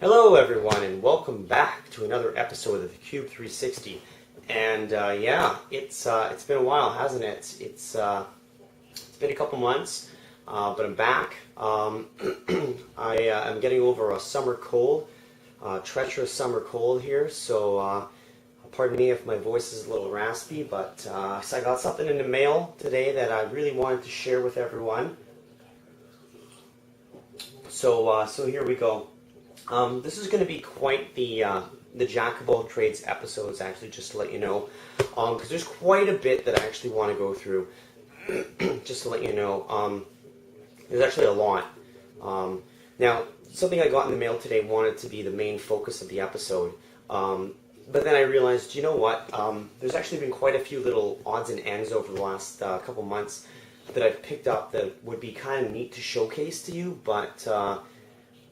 Hello everyone and welcome back to another episode of the Cube 360. And yeah, it's been a while, hasn't it? It's been a couple months, but I'm back. I'm getting over a summer cold, treacherous summer cold here, so pardon me if my voice is a little raspy, but so I got something in the mail today that I really wanted to share with everyone. So here we go. This is going to be quite the Jack of all trades episodes, actually, just to let you know, because there's quite a bit that I actually want to go through. Just to let you know, there's actually a lot. Now, something I got in the mail today wanted to be the main focus of the episode, but then I realized, you know what? There's actually been quite a few little odds and ends over the last couple months that I've picked up that would be kind of neat to showcase to you, but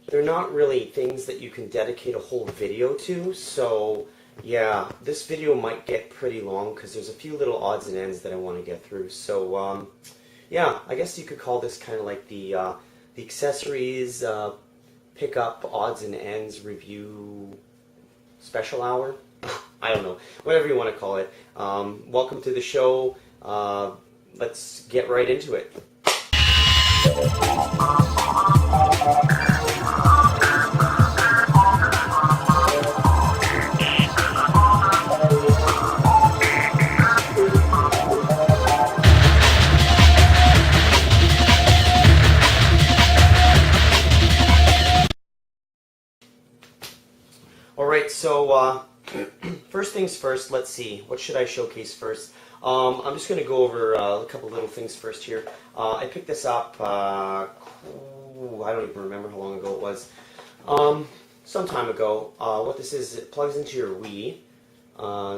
they're not really things that you can dedicate a whole video to, so yeah, this video might get pretty long because there's a few little odds and ends that I want to get through. So yeah, I guess you could call this kind of like the accessories pick up odds and ends review special hour. I don't know, whatever you want to call it. Welcome to the show. Let's get right into it. Alright, so first things first, let's see, what should I showcase first? I'm just going to go over a couple little things first here. I picked this up, I don't even remember how long ago it was, some time ago. What this is, it plugs into your Wii,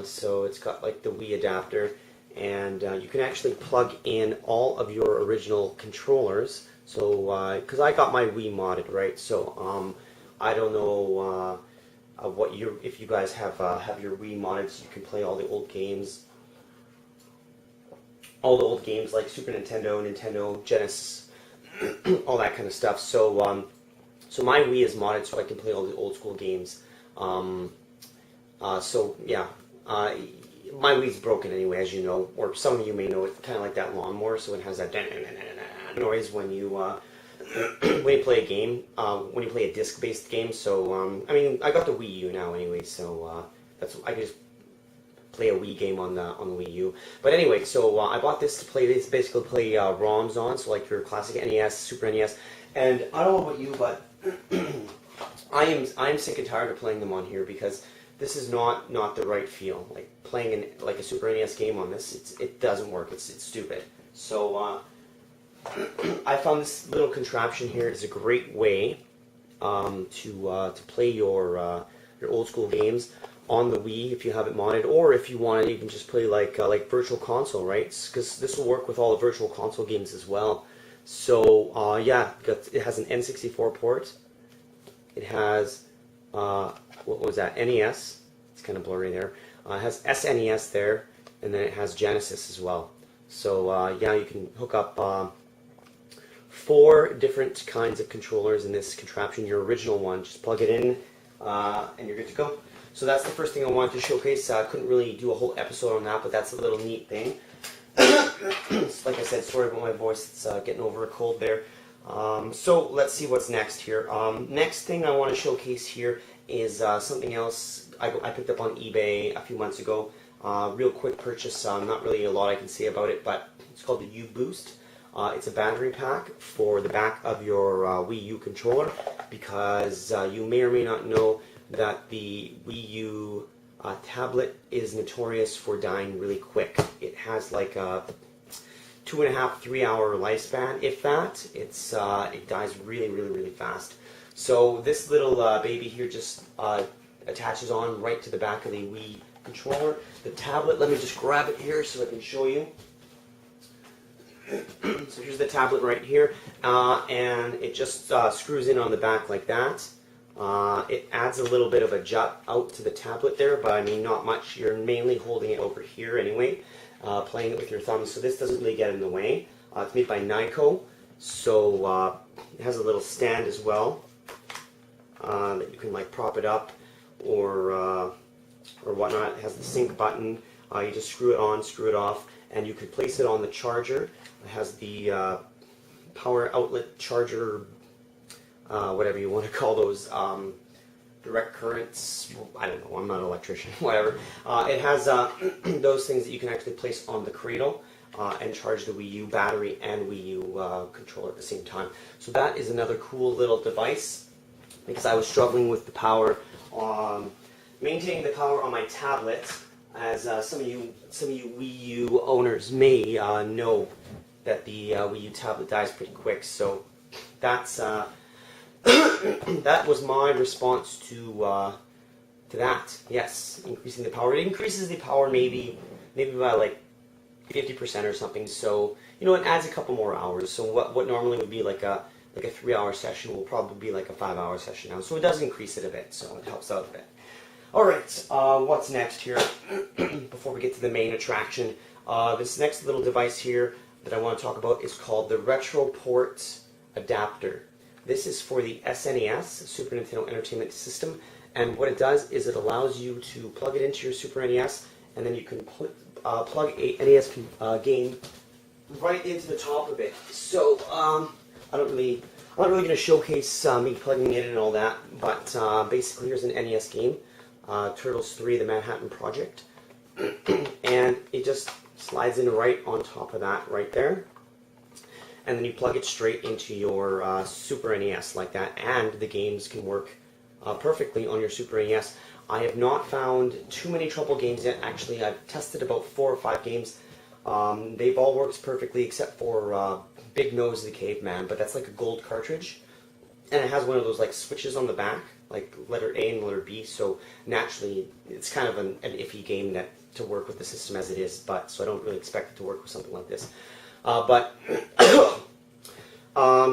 so it's got like the Wii adapter, and you can actually plug in all of your original controllers. So, because I got my Wii modded, right, so I don't know if you guys have your Wii modded so you can play all the old games. All the old games like Super Nintendo, Nintendo, Genesis, all that kind of stuff. So, so my Wii is modded so I can play all the old school games. So yeah, my Wii's broken anyway, as you know, or some of you may know it, kind of like that lawnmower. So it has that noise when you when you play a game, when you play a disc-based game. So I mean, I got the Wii U now anyway, so I can just play a Wii game on the Wii U. But anyway, so I bought this to play. This basically play ROMs on, so like your classic NES, Super NES, and I don't know about you, but I am sick and tired of playing them on here because this is not the right feel. Like playing like a Super NES game on this, it doesn't work. It's stupid. So I found this little contraption here is a great way to play your old school games on the Wii if you have it modded, or if you want to even just play like Virtual Console, right? Because this will work with all the Virtual Console games as well. So yeah, it has an N64 port. It has what was that? NES. It's kind of blurry there. It has SNES there, and then it has Genesis as well. So yeah, you can hook up 4 different kinds of controllers in this contraption. Your original one, just plug it in, and you're good to go. So that's the first thing I wanted to showcase. I couldn't really do a whole episode on that, but that's a little neat thing. Like I said, sorry about my voice. It's getting over a cold there. So let's see what's next here. Next thing I want to showcase here is something else I picked up on eBay a few months ago. Real quick purchase. Not really a lot I can say about it, but it's called the U-Boost. It's a battery pack for the back of your Wii U controller, because you may or may not know that the Wii U tablet is notorious for dying really quick. It has like a 2.5–3 hour lifespan, if that. It dies really fast. So this little baby here just attaches on right to the back of the Wii controller. The tablet, let me just grab it here so I can show you. So here's the tablet right here, and it just screws in on the back like that. It adds a little bit of a jut out to the tablet there, but I mean not much. You're mainly holding it over here anyway, playing it with your thumb, so this doesn't really get in the way. It's made by Nyko, so it has a little stand as well. that you can like prop it up or whatnot. It has the sync button. You just screw it on, screw it off, and you can place it on the charger. It has the power outlet charger, whatever you want to call those, direct currents. I don't know, I'm not an electrician, whatever. It has those things that you can actually place on the cradle and charge the Wii U battery and Wii U controller at the same time. So that is another cool little device, because I was struggling with the power, maintaining the power on my tablet. As some of you Wii U owners may know, that the Wii U tablet dies pretty quick. So that's that was my response to that. Yes, increasing the power. It increases the power maybe by like 50% or something. So it adds a couple more hours. So what normally would be like a 3-hour session will probably be like a 5-hour session now. So it does increase it a bit. So it helps out a bit. All right, what's next here? Before we get to the main attraction, this next little device here that I want to talk about is called the RetroPort adapter. This is for the SNES, Super Nintendo Entertainment System, and what it does is it allows you to plug it into your Super NES, and then you can plug a NES game right into the top of it. So I'm not really going to showcase me plugging it in and all that, but basically here's an NES game. Turtles 3, The Manhattan Project, and it just slides in right on top of that right there, and then you plug it straight into your Super NES like that, and the games can work perfectly on your Super NES. I have not found too many trouble games yet. Actually, I've tested about 4 or 5 games. They've all worked perfectly except for Big Nose the Caveman, but that's like a gold cartridge, and it has one of those like switches on the back, like letter A and letter B, so naturally it's kind of an iffy game to work with the system as it is, but so I don't really expect it to work with something like this.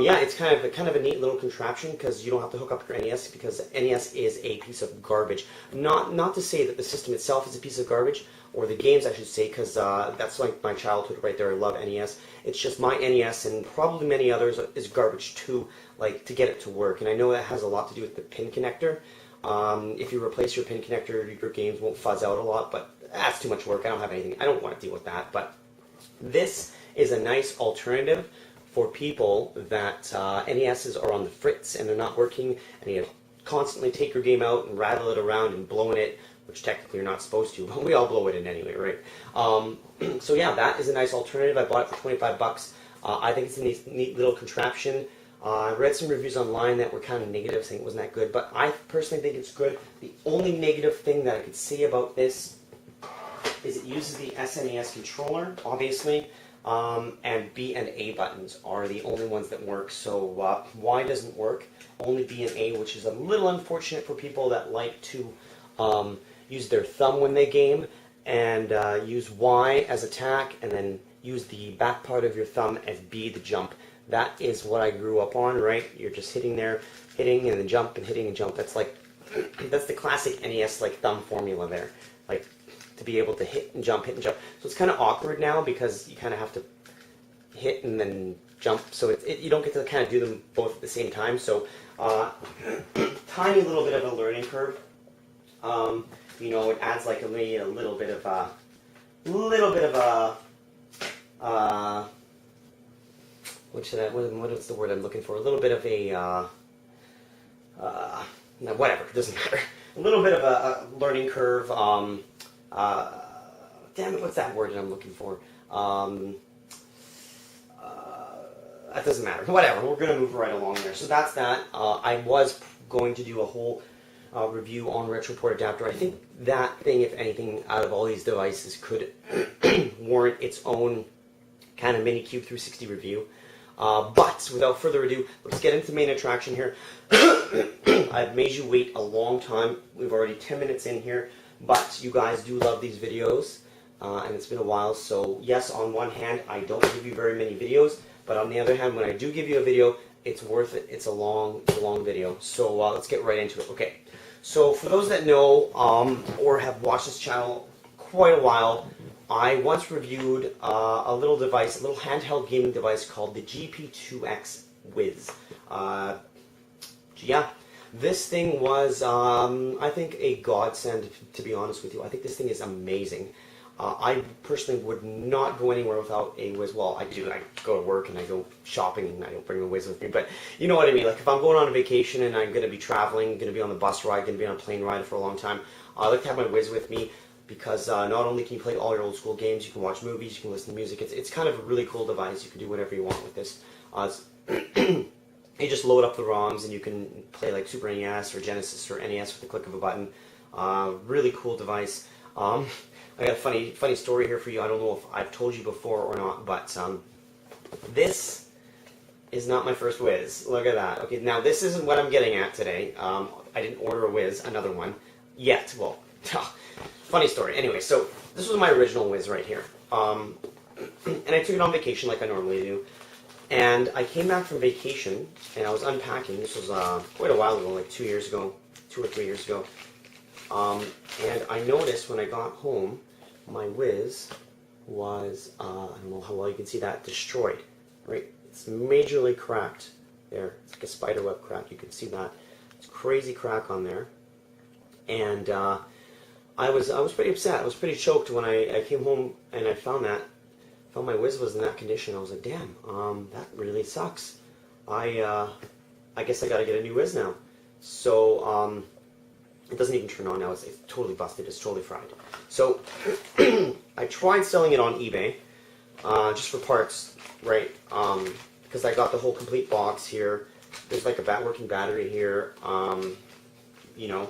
Yeah, it's kind of a neat little contraption, because you don't have to hook up your NES, because NES is a piece of garbage. Not to say that the system itself is a piece of garbage, or the games I should say, because that's like my childhood right there. I love NES. It's just my NES and probably many others is garbage too, like to get it to work. And I know that has a lot to do with the pin connector. If you replace your pin connector, your games won't fuzz out a lot, but that's too much work. I don't have anything. I don't want to deal with that. But this is a nice alternative for people that NESs are on the fritz and they're not working, and you constantly take your game out and rattle it around and blowing it, which technically you're not supposed to, but we all blow it in anyway, right? So yeah, that is a nice alternative. I bought it for 25 bucks. I think it's a neat little contraption. I read some reviews online that were kind of negative, saying it wasn't that good, but I personally think it's good. The only negative thing that I could say about this is it uses the SNES controller, obviously, and B and A buttons are the only ones that work. So Y doesn't work, only B and A, which is a little unfortunate for people that like to use their thumb when they game, and use Y as attack, and then use the back part of your thumb as B to jump. That is what I grew up on, right? You're just hitting there, hitting and then jump and hitting and jump. That's like, that's the classic NES like thumb formula there, like to be able to hit and jump, hit and jump. So it's kind of awkward now because you kind of have to hit and then jump. So you don't get to kind of do them both at the same time. So tiny little bit of a learning curve. It adds like a little bit of what is the word I'm looking for? A little bit of a whatever, it doesn't matter. A little bit of a learning curve. Damn it, what's that word that I'm looking for? That doesn't matter. Whatever, we're going to move right along there. So that's that. I was going to do a whole review on RetroPort adapter. I think that thing, if anything, out of all these devices could warrant its own kind of mini Cube 360 review. But without further ado, let's get into the main attraction here. I've made you wait a long time. We've already 10 minutes in here, but you guys do love these videos, and it's been a while. So yes, on one hand, I don't give you very many videos, but on the other hand, when I do give you a video, it's worth it. It's a long video. So let's get right into it. Okay. So for those that know or have watched this channel quite a while, I once reviewed a little device, a little handheld gaming device called the GP2X Wiz. Yeah, This thing was, I think, a godsend, to be honest with you. I think this thing is amazing. I personally would not go anywhere without a whiz. Well, I do. I go to work and I go shopping and I don't bring a whiz with me. But you know what I mean. Like if I'm going on a vacation and I'm going to be traveling, going to be on the bus ride, going to be on a plane ride for a long time, I like to have my whiz with me because not only can you play all your old school games, you can watch movies, you can listen to music. It's kind of a really cool device. You can do whatever you want with this. You just load up the ROMs and you can play like Super NES or Genesis or NES with the click of a button. Really cool device. I got a funny story here for you. I don't know if I've told you before or not, but this is not my first whiz. Look at that. Okay, now this isn't what I'm getting at today. I didn't order a whiz, another one, yet. Well, funny story. Anyway, so this was my original whiz right here. And I took it on vacation like I normally do. And I came back from vacation, and I was unpacking. This was quite a while ago, like 2 years ago, 2 or 3 years ago. And I noticed when I got home, my whiz was, I don't know how well you can see that, destroyed, right? It's majorly cracked there. It's like a spider web crack. You can see that. It's a crazy crack on there. And I was pretty upset. I was pretty choked when I came home and I found my whiz was in that condition. I was like, damn, that really sucks. I guess I got to get a new whiz now. So, it doesn't even turn on now. It's totally busted. It's totally fried. So I tried selling it on eBay just for parts, right? Because I got the whole complete box here. There's like a working battery here. You know,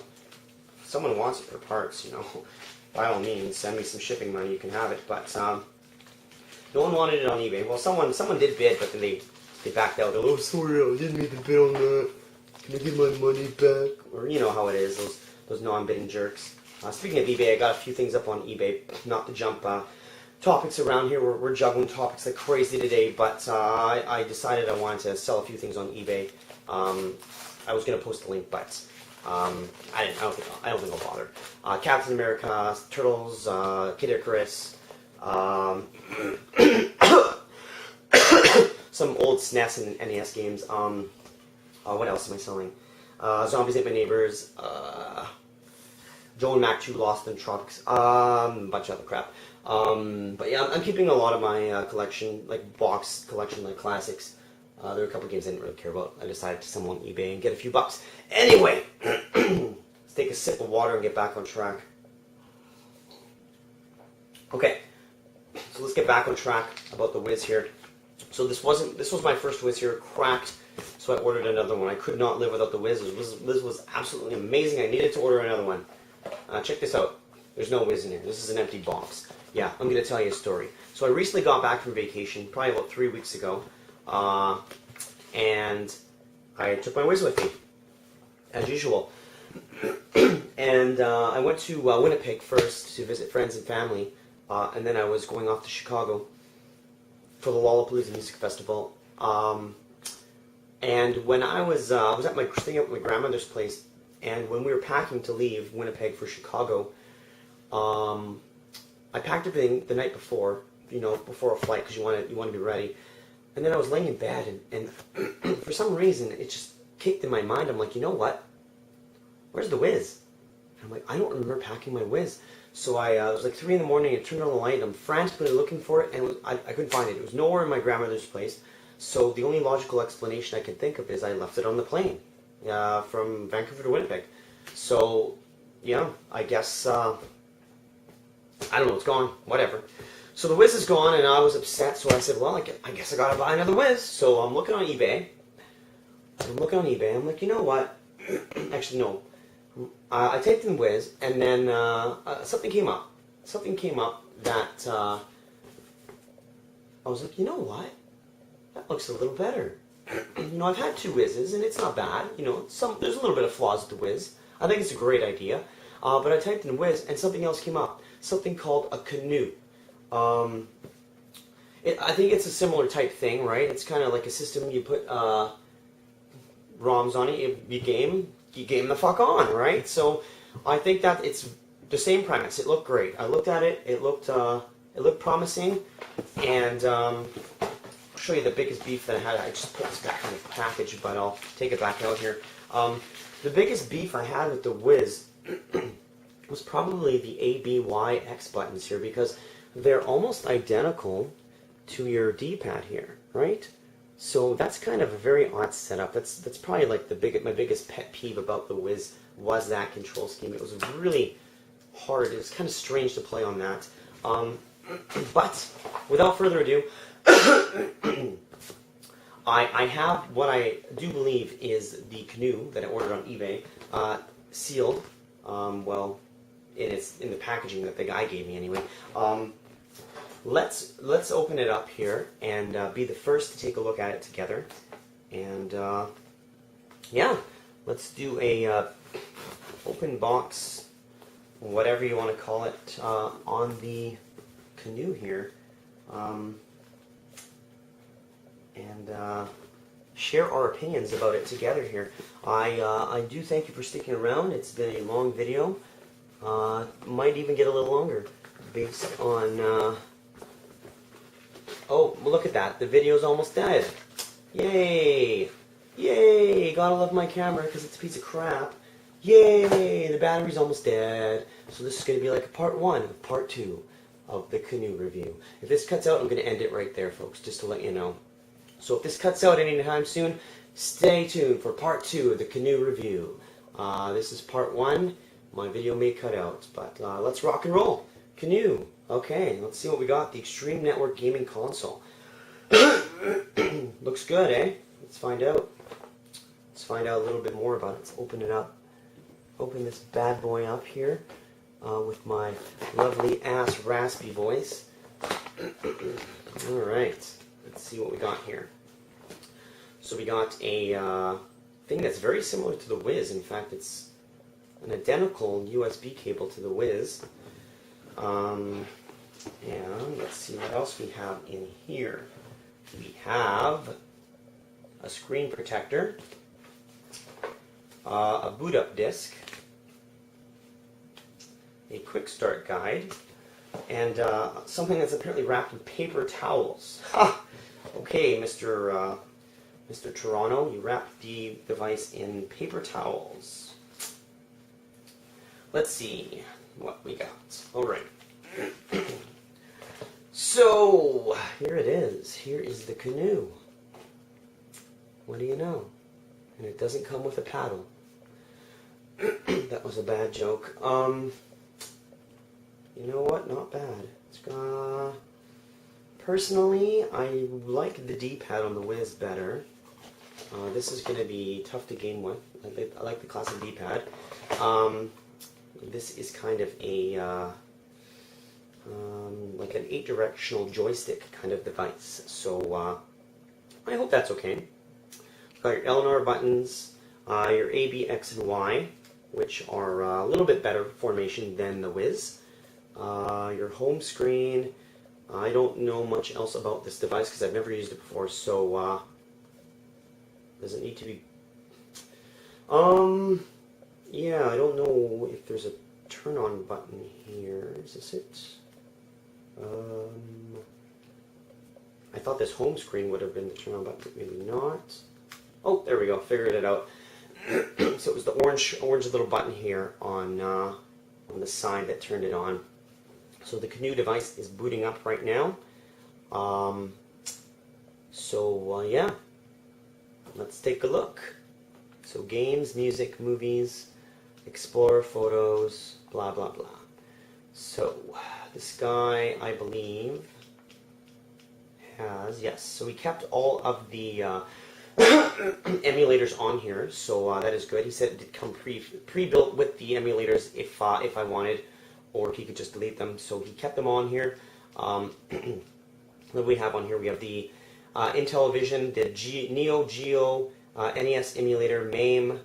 if someone wants it for parts, you know, by all means, send me some shipping money. You can have it. But no one wanted it on eBay. Well, someone did bid, but then they backed out. Oh, sorry, I didn't mean to bid on that. Can I get my money back? Or you know how it is, those non-bidding jerks. Speaking of eBay, I got a few things up on eBay. Not to jump topics around here. We're juggling topics like crazy today, but I decided I wanted to sell a few things on eBay. I was going to post a link, but I don't think I'll bother. Captain America, Turtles, Kid Icarus, some old SNES and NES games. What else am I selling? Zombies Ate My Neighbors, Joe and Mac 2 Lost in Tropics, a bunch of other crap. But yeah, I'm keeping a lot of my collection, like box collection, like classics. There are a couple games I didn't really care about. I decided to sell them on eBay and get a few bucks. Anyway, let's take a sip of water and get back on track. Okay, so let's get back on track about the whiz here. So this was my first whiz here, cracked. So I ordered another one. I could not live without the whiz. This was absolutely amazing. I needed to order another one. Check this out. There's no whiz in here. This is an empty box. Yeah, I'm going to tell you a story. So I recently got back from vacation, probably about 3 weeks ago, and I took my whiz with me, as usual. And I went to Winnipeg first to visit friends and family, and then I was going off to Chicago for the Lollapalooza Music Festival. And when I was staying at my grandmother's place, and when we were packing to leave Winnipeg for Chicago, I packed everything the night before, you know, before a flight, because you want to be ready. And then I was laying in bed, and for some reason it just kicked in my mind. I'm like, you know what? Where's the whiz? And I'm like, I don't remember packing my whiz. So it was like 3 in the morning. I turned on the light. I'm frantically looking for it, and I couldn't find it. It was nowhere in my grandmother's place. So the only logical explanation I can think of is I left it on the plane from Vancouver to Winnipeg. So, yeah, I guess, I don't know, it's gone, whatever. So the whiz is gone, and I was upset, so I said, well, I guess I gotta buy another whiz. So I'm looking on eBay. I'm like, you know what? Actually, no. I typed in whiz, and then something came up. Something came up that I was like, you know what? That looks a little better. You know, I've had 2 whizzes, and it's not bad. You know, there's a little bit of flaws with the whiz. I think it's a great idea. But I typed in whiz, and something else came up. Something called a canoe. I think it's a similar type thing, right? It's kind of like a system you put ROMs on it. You game the fuck on, right? So I think that it's the same premise. It looked great. I looked at it. It looked promising, and I'll show you the biggest beef that I had. I just put this back in the package, but I'll take it back out here. The biggest beef I had with the Wiz was probably the A, B, Y, X buttons here, because they're almost identical to your D-pad here, right? So that's kind of a very odd setup. That's probably like my biggest pet peeve about the Wiz was that control scheme. It was really hard. It was kind of strange to play on that. But without further ado, I have what I do believe is the canoe that I ordered on eBay, sealed. Well, it's in the packaging that the guy gave me anyway. Let's open it up here and be the first to take a look at it together. And yeah, let's do a open box, whatever you want to call it, on the canoe here, and share our opinions about it together here. I do thank you for sticking around. It's been a long video. Might even get a little longer based on oh, well, look at that. The video's almost dead. Yay! Yay! Gotta love my camera because it's a piece of crap. Yay! The battery's almost dead. So this is going to be like a part 1 of part 2 of the canoe review. If this cuts out, I'm going to end it right there, folks, just to let you know. So if this cuts out anytime soon, stay tuned for part 2 of the canoe review. This is part 1. My video may cut out, but let's rock and roll. Canoe. Okay, let's see what we got. The Extreme Network Gaming Console. Looks good, eh? Let's find out. Let's find out a little bit more about it. Let's open it up. Open this bad boy up here with my lovely ass raspy voice. Alright, let's see what we got here. So we got a thing that's very similar to the Wiz. In fact, it's an identical USB cable to the Wiz. And let's see what else we have in here. We have a screen protector, a boot up disc, a quick start guide, and something that's apparently wrapped in paper towels. Ha! Okay, Mr. Toronto, you wrapped the device in paper towels. Let's see what we got. All right. So, here it is. Here is the canoe. What do you know? And it doesn't come with a paddle. That was a bad joke. You know what? Not bad. It's personally, I like the D-pad on the Wiz better. This is going to be tough to game with. I like the classic D-pad. This is kind of a like an 8-directional joystick kind of device. So I hope that's okay. Got your L&R buttons, your A, B, X, and Y, which are a little bit better formation than the Wiz. Your home screen. I don't know much else about this device because I've never used it before, so does it need to be... yeah, I don't know if there's a turn-on button here. Is this it? I thought this home screen would have been the turn-on button, but maybe not. Oh, there we go. Figured it out. So it was the orange little button here on the side that turned it on. So the canoe device is booting up right now. Yeah, let's take a look. So games, music, movies, explore, photos, blah, blah, blah. So this guy, I believe, has, yes, so we kept all of the emulators on here, so that is good. He said it did come pre-built with the emulators if I wanted, or he could just delete them, so he kept them on here. What do we have on here? We have the Intellivision, the Neo Geo, NES emulator, MAME,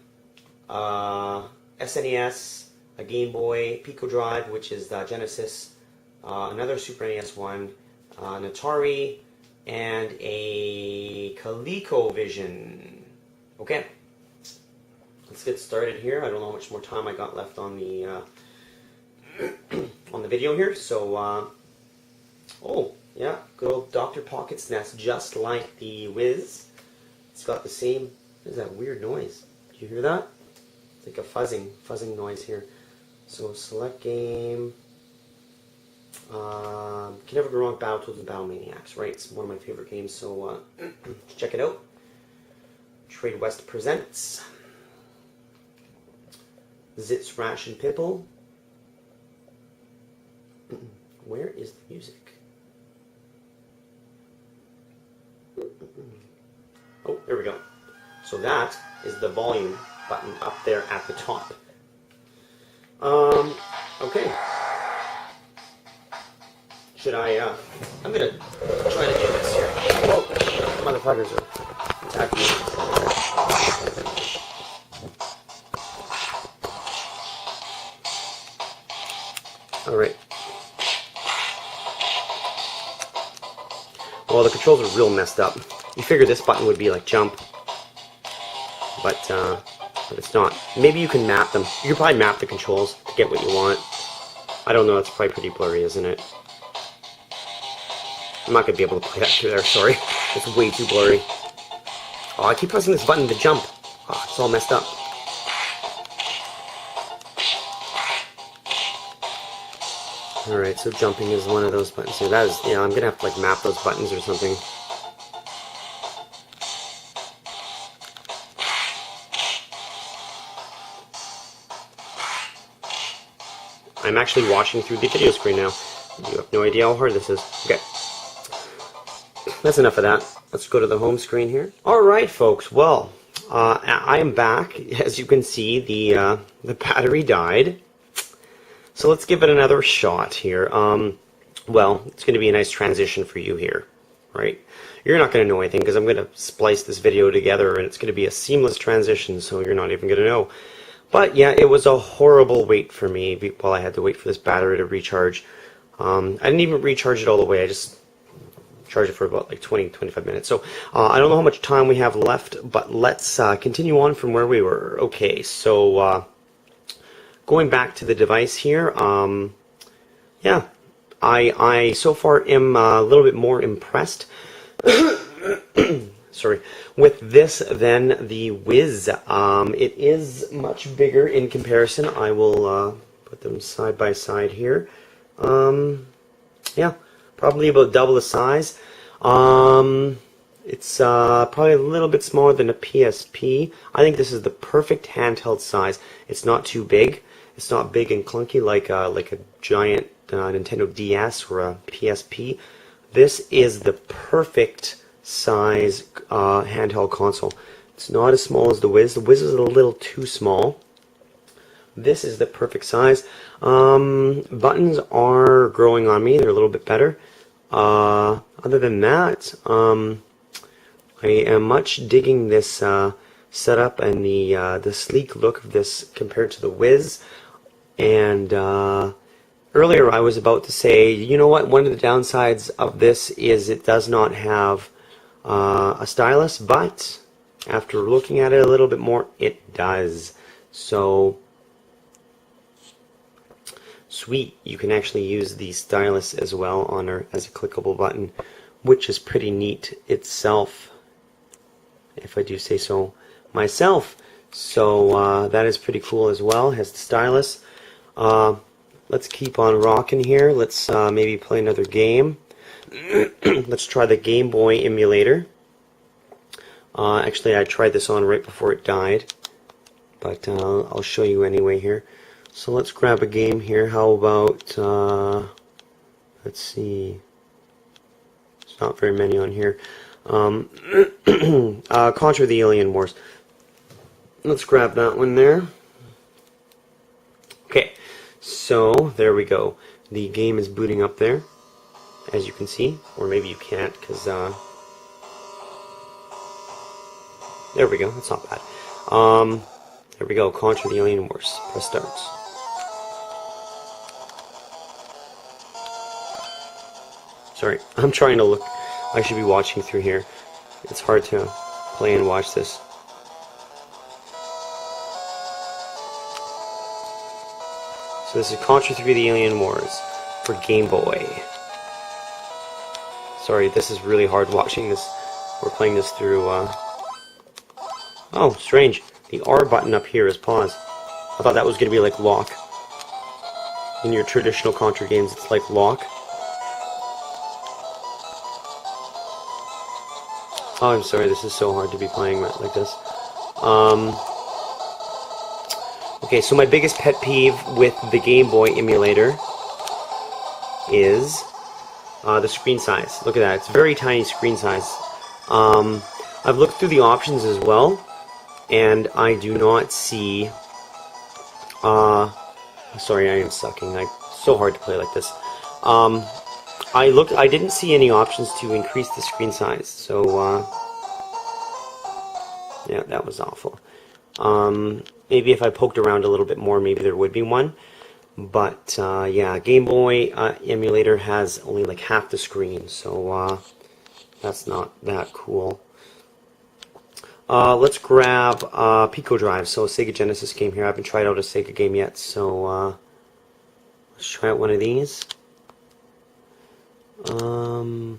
SNES, a Game Boy, Pico Drive, which is the Genesis, another Super NES one, an Atari, and a ColecoVision. Okay, let's get started here. I don't know how much more time I got left on the on the video here. So, oh yeah, good old Dr. Pocket's Nest, just like the Wiz. It's got the same. What is that weird noise? Did you hear that? It's like a fuzzing noise here. So select game. Can Never Go Wrong, Battletoads and Battle Maniacs, right? It's one of my favorite games, so check it out. Trade West presents Zitz, Rash, and Pipple. Where is the music? Oh, there we go. So that is the volume button up there at the top. Okay. Should I, I'm gonna try to do this here. Whoa, motherfuckers are attacking me. Alright. Well, the controls are real messed up. You figure this button would be like jump, but it's not. Maybe you can map them. You can probably map the controls to get what you want. I don't know, it's probably pretty blurry, isn't it? I'm not going to be able to play that through there, sorry. It's way too blurry. Oh, I keep pressing this button to jump. Oh, it's all messed up. Alright, so jumping is one of those buttons here. That is, yeah, I'm going to have to like map those buttons or something. I'm actually watching through the video screen now. You have no idea how hard this is. Okay. That's enough of that. Let's go to the home screen here. Alright, folks. Well, I am back. As you can see, the battery died. So let's give it another shot here. Well, it's going to be a nice transition for you here, right? You're not going to know anything because I'm going to splice this video together and it's going to be a seamless transition, so you're not even going to know. But yeah, it was a horrible wait for me while I had to wait for this battery to recharge. I didn't even recharge it all the way. I just charged it for about like 20-25 minutes. So I don't know how much time we have left, but let's continue on from where we were. Okay, so going back to the device here, yeah, I so far am a little bit more impressed sorry, with this than the Wiz. It is much bigger in comparison. I will put them side by side here. Yeah, probably about double the size. It's probably a little bit smaller than a PSP. I think this is the perfect handheld size. It's not too big. It's not big and clunky like a giant Nintendo DS or a PSP. This is the perfect size handheld console. It's not as small as the Wiz. The Wiz is a little too small. This is the perfect size. Buttons are growing on me. They're a little bit better. Other than that, I am much digging this setup and the sleek look of this compared to the Wiz. And earlier I was about to say, you know what, one of the downsides of this is it does not have a stylus, but after looking at it a little bit more, it does. So sweet, you can actually use the stylus as well on as a clickable button, which is pretty neat itself, if I do say so myself. So that is pretty cool as well. It has the stylus. Let's keep on rocking here. Let's maybe play another game. Let's try the Game Boy emulator. Actually, I tried this on right before it died, but I'll show you anyway here. So let's grab a game here. How about, let's see, there's not very many on here. Contra the Alien Wars. Let's grab that one there. Okay, so there we go. The game is booting up there, as you can see, or maybe you can't, because there we go. That's not bad. There we go. Contra the Alien Wars. Press start. Sorry, I'm trying to look. I should be watching through here. It's hard to play and watch this. So this is Contra 3 the Alien Wars for Game Boy. Sorry, this is really hard watching this. We're playing this through, oh, strange. The R button up here is pause. I thought that was going to be like lock. In your traditional Contra games, it's like lock. Oh, I'm sorry, this is so hard to be playing like this. Okay, so my biggest pet peeve with the Game Boy emulator is the screen size. Look at that, it's very tiny screen size. I've looked through the options as well, and I do not see... sorry, I am sucking. It's so hard to play like this. I didn't see any options to increase the screen size, so yeah, that was awful. Maybe if I poked around a little bit more, maybe there would be one. But yeah, Game Boy emulator has only like half the screen, so that's not that cool. Let's grab Pico Drive, so a Sega Genesis game here. I haven't tried out a Sega game yet, so let's try out one of these. What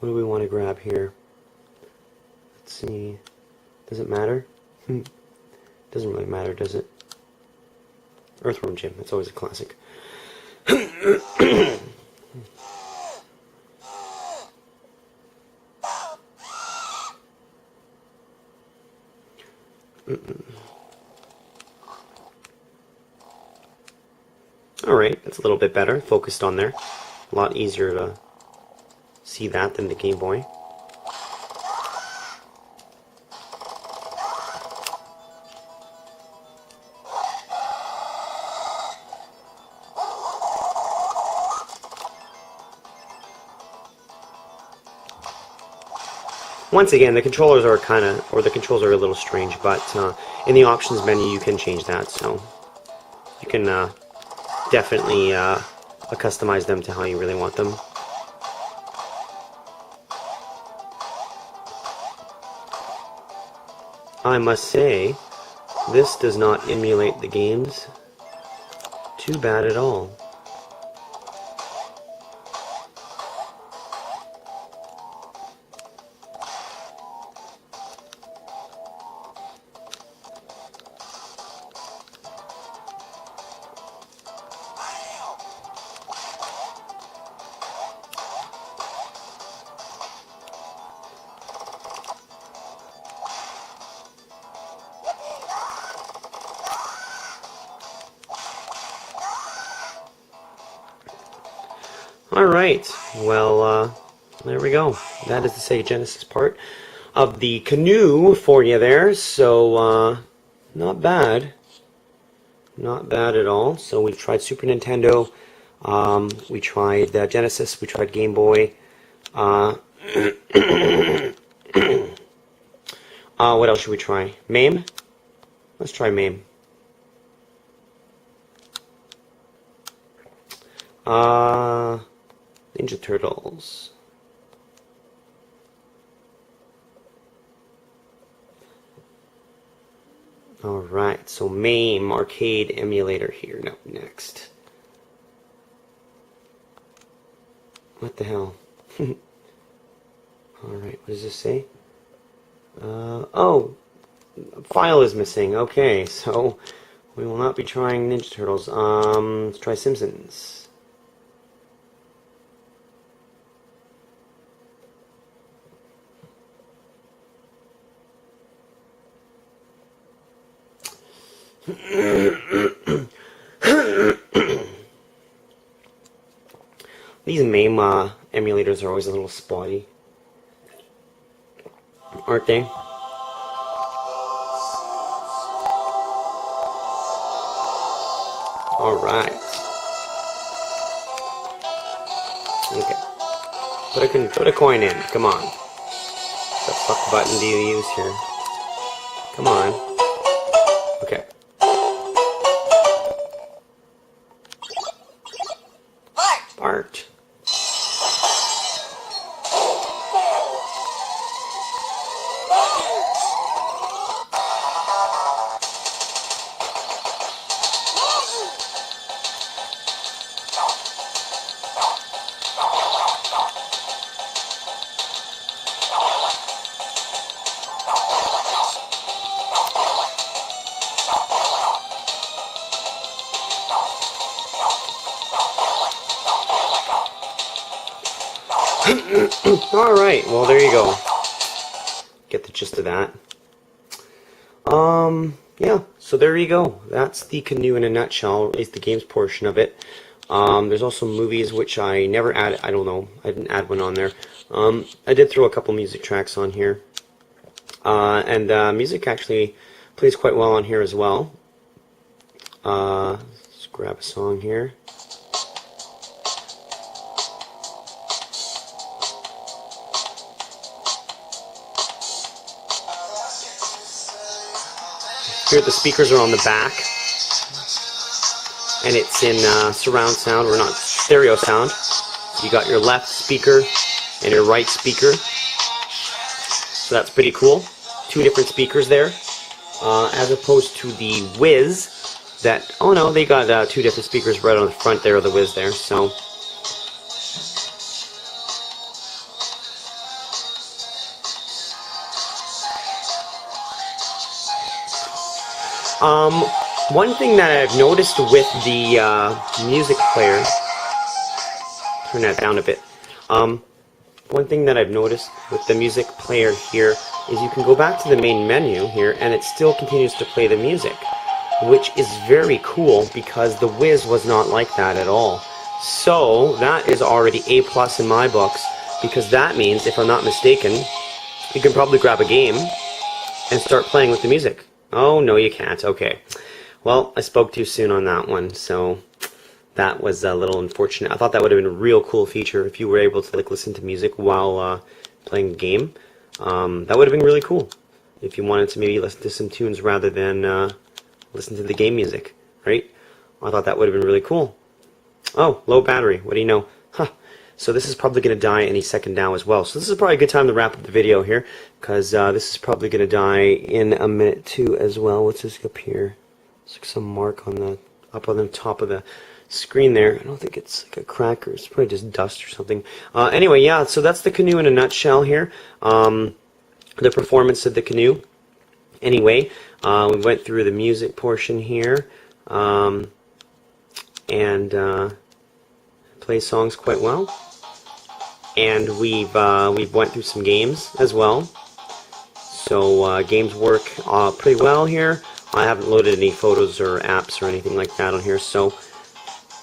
do we want to grab here? Let's see. Does it matter? Doesn't really matter, does it? Earthworm Jim, it's always a classic. Alright, that's a little bit better, focused on there. A lot easier to see that than the Game Boy. Once again, the controls are the controls are a little strange, but in the options menu you can change that, so you can definitely customize them to how you really want them. I must say, this does not emulate the games too bad at all. Alright, well, there we go. That is the Sega Genesis part of the canoe for you there, so, not bad. Not bad at all. So we've tried Super Nintendo, we tried Genesis, we tried Game Boy. What else should we try? MAME? Let's try MAME. Ninja Turtles. Alright, so MAME arcade emulator here. No, next. What the hell? Alright, what does this say? Oh, file is missing. Okay, so we will not be trying Ninja Turtles. Let's try Simpsons. These MAME emulators are always a little spotty, aren't they? Alright. Okay. Put a coin in. Come on. What the fuck button do you use here? Come on. Okay. Bart. Alright, well there you go. Get the gist of that. Yeah, so there you go. That's the Canoe in a nutshell, at least the games portion of it. There's also movies which I never added. I don't know. I didn't add one on there. I did throw a couple music tracks on here. And music actually plays quite well on here as well. Let's grab a song here. Here the speakers are on the back, and it's in surround sound, or not, stereo sound. You got your left speaker and your right speaker, so that's pretty cool. Two different speakers there, as opposed to the Wiz that, oh no, they got two different speakers right on the front there of the Wiz there, so. One thing that I've noticed with the music player, turn that down a bit. One thing that I've noticed with the music player here is you can go back to the main menu here and it still continues to play the music, which is very cool because the Wiz was not like that at all. So that is already A+ in my books, because that means, if I'm not mistaken, you can probably grab a game and start playing with the music. Oh, no you can't. Okay. Well, I spoke too soon on that one, so that was a little unfortunate. I thought that would have been a real cool feature if you were able to listen to music while playing a game. That would have been really cool if you wanted to maybe listen to some tunes rather than listen to the game music, right? I thought that would have been really cool. Oh, low battery. What do you know? Huh. So this is probably going to die any second now as well. So this is probably a good time to wrap up the video here, because this is probably going to die in a minute too as well. What's this up here? It's like some mark on the top of the screen there. I don't think it's like a crack, or it's probably just dust or something. Anyway, yeah, so that's the Canoe in a nutshell here. The performance of the Canoe. Anyway, we went through the music portion here, and play songs quite well. And we've went through some games as well. So games work pretty well here. I haven't loaded any photos or apps or anything like that on here. So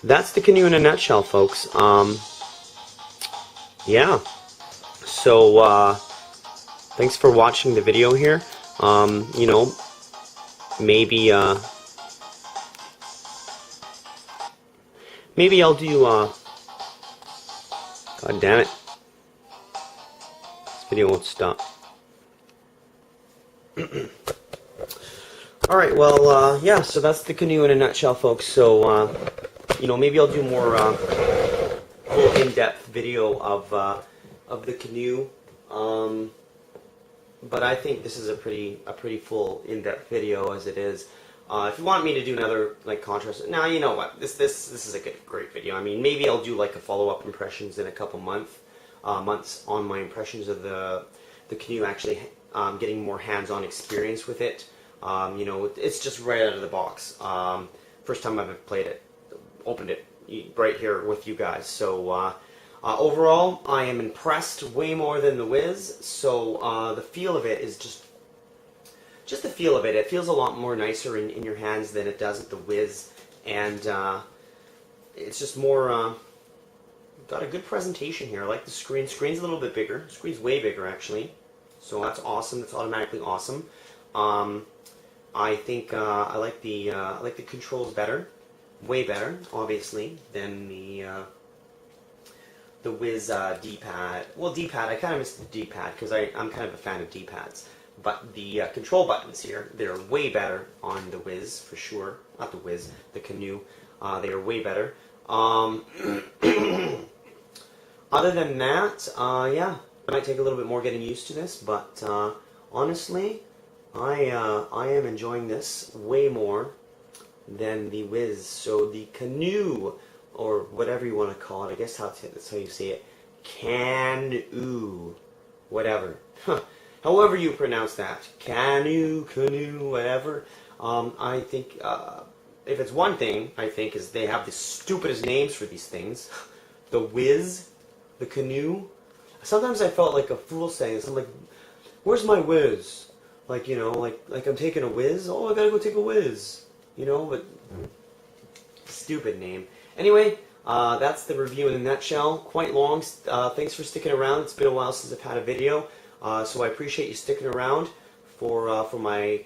that's the Canoe in a nutshell, folks. Yeah. So thanks for watching the video here. You know, maybe I'll do God damn it. This video won't stop. Alright, well, yeah, so that's the Canoe in a nutshell, folks. So, you know, maybe I'll do more full in-depth video of the Canoe. But I think this is a pretty full in-depth video as it is. If you want me to do another like contrast, now you know what, this is a great video. I mean, maybe I'll do like a follow-up impressions in a couple months on my impressions of the Canoe, actually getting more hands-on experience with it. You know, it's just right out of the box. First time I've played it, opened it right here with you guys. So overall, I am impressed way more than the Wiz. So the feel of it is just the feel of it. It feels a lot more nicer in your hands than it does with the Wiz, and it's just more. Got a good presentation here. I like the screen. Screen's a little bit bigger. Screen's way bigger actually. So that's awesome. That's automatically awesome. I think I like the controls better, way better, obviously, than the Wiz D-pad. Well, D-pad, I kind of miss the D-pad because I'm kind of a fan of D-pads. But the control buttons here, they're way better on the Wiz for sure. Not the Wiz, the Canoe. They are way better. Other than that, yeah, it might take a little bit more getting used to this, but honestly, I am enjoying this way more than the Wiz. So the Canoe, or whatever you want to call it, I guess that's how you say it, Canoe, whatever, however you pronounce that, Canoe, whatever. I think if it's one thing, I think, is they have the stupidest names for these things. The Wiz, the Canoe, sometimes I felt like a fool saying this. I'm like, where's my whiz? Like, like I'm taking a whiz. Oh, I gotta go take a whiz. But stupid name. Anyway, that's the review in a nutshell. Quite long. Thanks for sticking around. It's been a while since I've had a video, so I appreciate you sticking around for my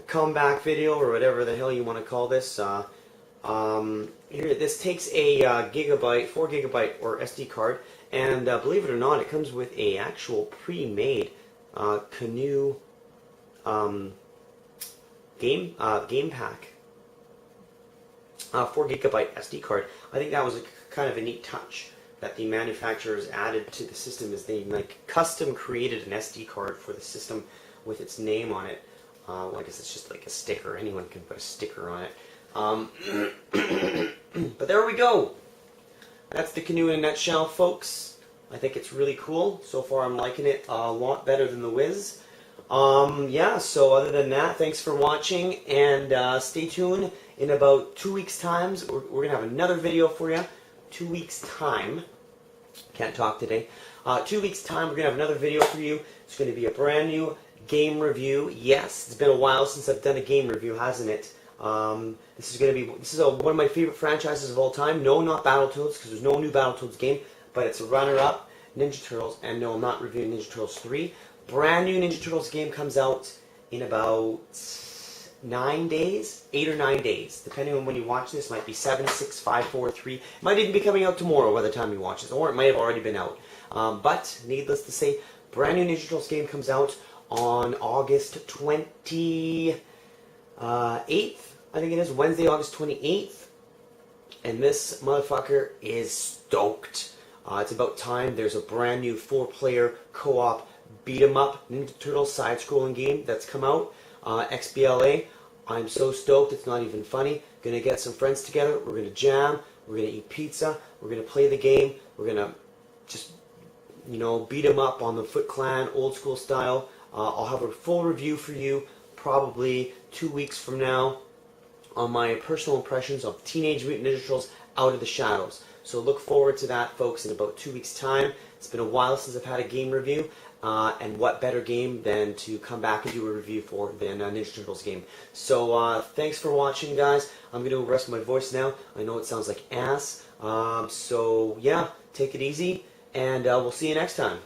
comeback video or whatever the hell you want to call this. Here, this takes a 4 gigabyte or SD card, and believe it or not, it comes with a actual pre-made Canoe game pack. 4 gigabyte SD card. I think that was kind of a neat touch that the manufacturers added to the system, is they custom created an SD card for the system with its name on it. Well, I guess it's just like a sticker. Anyone can put a sticker on it. But there we go. That's the Canoe in a nutshell, folks. I think it's really cool. So far I'm liking it a lot better than the Wiz. Yeah, so other than that, thanks for watching, and stay tuned. In about 2 weeks' time, we're going to have another video for you. 2 weeks' time. Can't talk today. 2 weeks' time, we're going to have another video for you. It's going to be a brand new game review. Yes, it's been a while since I've done a game review, hasn't it? This is one of my favorite franchises of all time. No, not Battletoads, because there's no new Battletoads game, but it's a runner-up, Ninja Turtles, and no, I'm not reviewing Ninja Turtles 3. Brand new Ninja Turtles game comes out in about 9 days, 8 or 9 days, depending on when you watch this. It might be 7, 6, 5, 4, 3. It might even be coming out tomorrow by the time you watch this, or it might have already been out. But needless to say, brand new Ninja Turtles game comes out on August 28th. I think it is Wednesday, August 28th. And this motherfucker is stoked. It's about time. There's a brand new 4-player co-op beat-em-up Ninja Turtles side-scrolling game that's come out. XBLA. I'm so stoked, it's not even funny. Gonna get some friends together, we're gonna jam, we're gonna eat pizza, we're gonna play the game, we're gonna just, beat 'em up on the Foot Clan, old school style. I'll have a full review for you probably 2 weeks from now on my personal impressions of Teenage Mutant Ninja Turtles Out of the Shadows. So look forward to that, folks, in about 2 weeks' time. It's been a while since I've had a game review. And what better game than to come back and do a review for than a Ninja Turtles game. So thanks for watching, guys. I'm going to rest my voice now. I know it sounds like ass. So yeah, take it easy, and we'll see you next time.